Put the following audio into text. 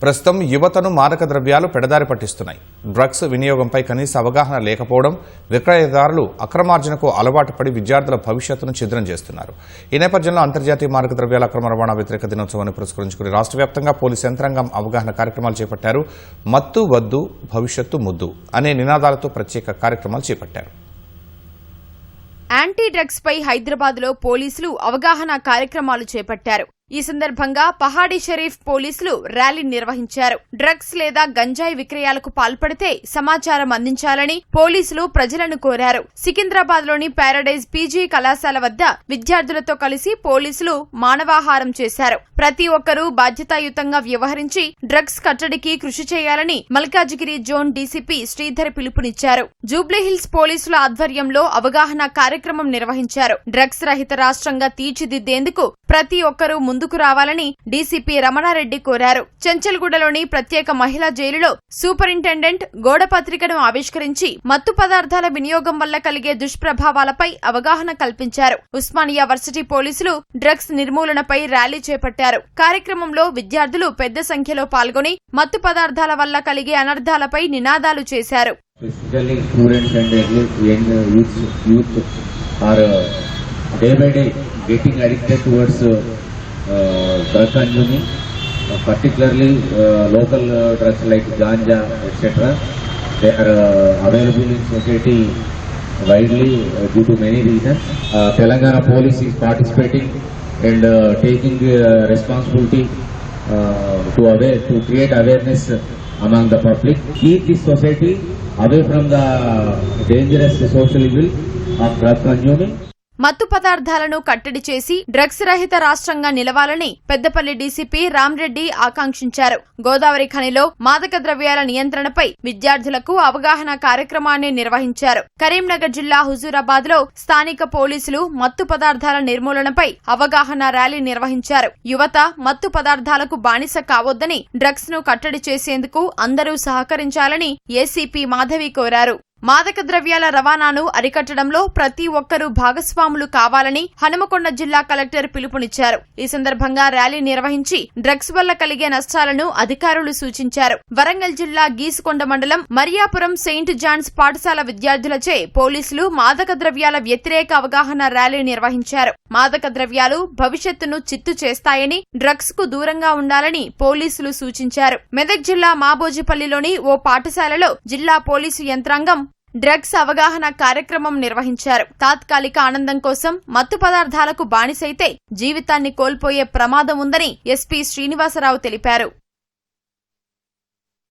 ప్రస్తుతం యువతను మాదక ద్రవ్యాలు పెడదారి పట్టిస్తున్నాయి. డ్రగ్స్ వినియోగంపై కనీస అవగాహన లేకపోవడం, విక్రయదారులు అక్రమార్జనకు అలవాటు పడి విద్యార్థుల భవిష్యత్తును ఛిద్రం చేస్తున్నారు. ఈ నేపథ్యంలో అంతర్జాతీయ మాదక ద్రవ్యాల అక్రమ రవాణా వ్యతిరేక దినోత్సవాన్ని పురస్కరించుకుని రాష్ట్ర వ్యాప్తంగా పోలీసు యంత్రాంగం అవగాహన కార్యక్రమాలు చేపట్టారు. మత్తు వద్దు, భవిష్యత్తు ముద్దు అనే నినాదాలతో ప్రత్యేక కార్యక్రమాలు చేపట్టారు. యాంటీ డ్రగ్స్ పై హైదరాబాద్ లో పోలీసులు అవగాహన కార్యక్రమాలు చేపట్టారు. ఈ సందర్భంగా పహాడీ షరీఫ్ పోలీసులు ర్యాలీ నిర్వహించారు. డ్రగ్స్ లేదా గంజాయి విక్రయాలకు పాల్పడితే సమాచారం అందించాలని పోలీసులు ప్రజలను కోరారు. సికింద్రాబాద్ లోని ప్యారడైజ్ పీజీ కళాశాల వద్ద విద్యార్థులతో కలిసి పోలీసులు మానవాహారం చేశారు. ప్రతి ఒక్కరూ బాధ్యతాయుతంగా వ్యవహరించి డ్రగ్స్ కట్టడికి కృషి చేయాలని మల్కాజిగిరి జోన్ డీసీపీ శ్రీధర్ పిలుపునిచ్చారు. జూబ్లీహిల్స్ పోలీసుల ఆధ్వర్యంలో అవగాహన కార్యక్రమం నిర్వహించారు. డ్రగ్స్ రహిత రాష్ట్రంగా తీర్చిదిద్దేందుకు ప్రతి ఒక్కరూ ముందుకు రావాలని డీసీపీ రమణారెడ్డి కోరారు. చెంచల్గూడలోని ప్రత్యేక మహిళా జైలులో సూపరింటెండెంట్ గోడపత్రికను ఆవిష్కరించి మత్తు పదార్థాల వినియోగం వల్ల కలిగే దుష్ప్రభావాలపై అవగాహన కల్పించారు. ఉస్మానియా వర్సిటీ పోలీసులు డ్రగ్స్ నిర్మూలనపై ర్యాలీ చేపట్టారు. కార్యక్రమంలో విద్యార్థులు పెద్ద సంఖ్యలో పాల్గొని మత్తు పదార్థాల వల్ల కలిగే అనర్థాలపై నినాదాలు చేశారు. Getting addicted towards drug consuming, particularly local drugs like ganja, etc. They are available in society widely due to many reasons. Telangana police is participating and taking responsibility to create awareness among the public. Keep this society away from the dangerous social evil of drug consuming. మత్తు పదార్థాలను కట్టడి చేసి drugs రహిత రాష్ట్రంగా నిలవాలని Peddapalli DCP Ram Reddy ఆకాంక్షించారు. గోదావరి ఖనిలో మాదక ద్రవ్యాల నియంత్రణపై విద్యార్థులకు అవగాహన కార్యక్రమాన్ని నిర్వహించారు. కరీంనగర్ జిల్లా హుజూరాబాద్ లో స్థానిక పోలీసులు మత్తు పదార్థాల నిర్మూలనపై అవగాహన ర్యాలీ నిర్వహించారు. యువత మత్తు పదార్థాలకు బానిస కావొద్దని, డ్రగ్స్ ను కట్టడి చేసేందుకు అందరూ సహకరించాలని ఏసీపీ మాధవి కోరారు. మాదక ద్రవ్యాల రవాణాను అరికట్టడంలో ప్రతి ఒక్కరూ భాగస్వాములు కావాలని హనుమకొండ జిల్లా కలెక్టర్ పిలుపునిచ్చారు. ఈ సందర్భంగా ర్యాలీ నిర్వహించి డ్రగ్స్ వల్ల కలిగే నష్టాలను అధికారులు సూచించారు. వరంగల్ జిల్లా గీసుకొండ మండలం మరియాపురం సెయింట్ జాన్స్ పాఠశాల విద్యార్థులచే పోలీసులు మాదక ద్రవ్యాల వ్యతిరేక అవగాహన ర్యాలీ నిర్వహించారు. మాదక ద్రవ్యాలు భవిష్యత్తును చిత్తు చేస్తాయని, డ్రగ్స్ కు దూరంగా ఉండాలని పోలీసులు సూచించారు. మెదక్ జిల్లా మాబోజిపల్లిలోని ఓ పాఠశాలలో జిల్లా పోలీసు యంత్రాంగం డ్రగ్స్ అవగాహన కార్యక్రమం నిర్వహించారు. తాత్కాలిక ఆనందం కోసం మత్తు పదార్థాలకు బానిసైతే జీవితాన్ని కోల్పోయే ప్రమాదం ఉందని ఎస్పీ శ్రీనివాసరావు తెలిపారు.